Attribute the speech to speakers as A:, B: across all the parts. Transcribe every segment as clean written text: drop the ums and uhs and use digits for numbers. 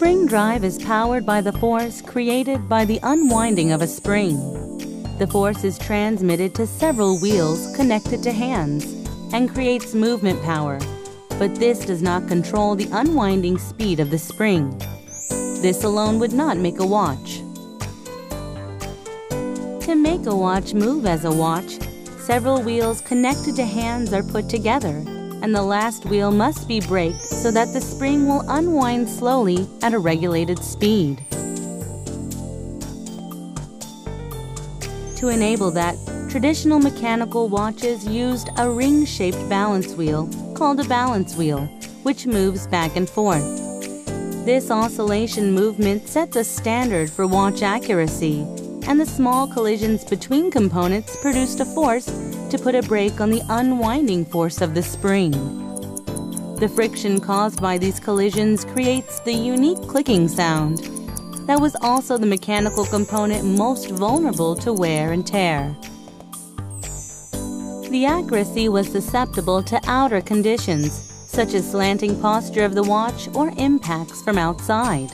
A: spring drive is powered by the force created by the unwinding of a spring. The force is transmitted to several wheels connected to hands and creates movement power, but this does not control the unwinding speed of the spring. This alone would not make a watch. To make a watch move as a watch, several wheels connected to hands are put together, and the last wheel must be braked so that the spring will unwind slowly at a regulated speed. To enable that, traditional mechanical watches used a ring-shaped balance wheel called a balance wheel, which moves back and forth. This oscillation movement sets a standard for watch accuracy, and the small collisions between components produced a force to put a brake on the unwinding force of the spring. The friction caused by these collisions creates the unique clicking sound that was also the mechanical component most vulnerable to wear and tear. The accuracy was susceptible to outer conditions, such as slanting posture of the watch or impacts from outside.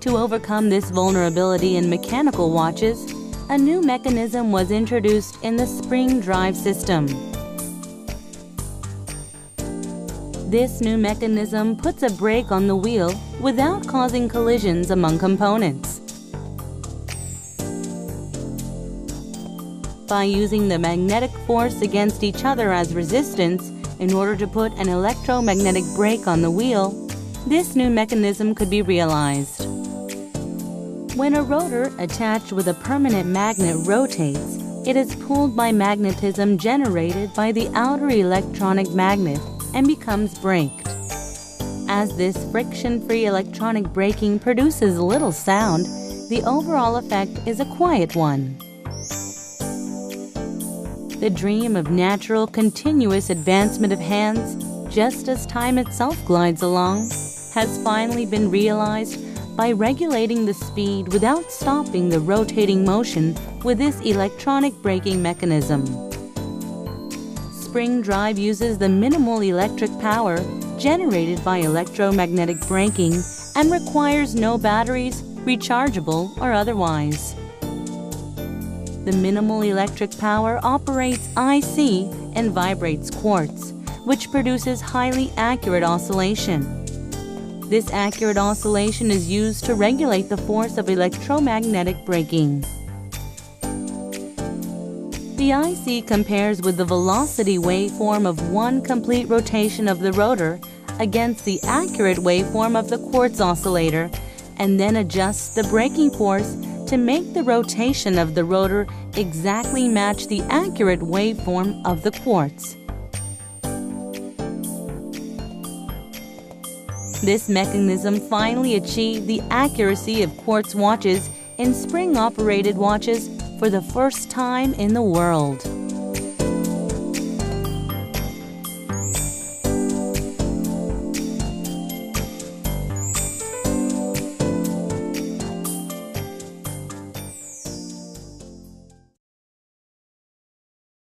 A: To overcome this vulnerability in mechanical watches, a new mechanism was introduced in the spring drive system. This new mechanism puts a brake on the wheel without causing collisions among components. By using the magnetic force against each other as resistance in order to put an electromagnetic brake on the wheel, this new mechanism could be realized. When a rotor attached with a permanent magnet rotates, it is pulled by magnetism generated by the outer electronic magnet and becomes braked. As this friction-free electronic braking produces little sound, the overall effect is a quiet one. The dream of natural, continuous advancement of hands, just as time itself glides along, has finally been realized by regulating the speed without stopping the rotating motion with this electronic braking mechanism. Spring drive uses the minimal electric power generated by electromagnetic braking and requires no batteries, rechargeable or otherwise. The minimal electric power operates IC and vibrates quartz, which produces highly accurate oscillation. This accurate oscillation is used to regulate the force of electromagnetic braking. The IC compares with the velocity waveform of one complete rotation of the rotor against the accurate waveform of the quartz oscillator, and then adjusts the braking force to make the rotation of the rotor exactly match the accurate waveform of the quartz. This mechanism finally achieved the accuracy of quartz watches in spring-operated watches for the first time in the world.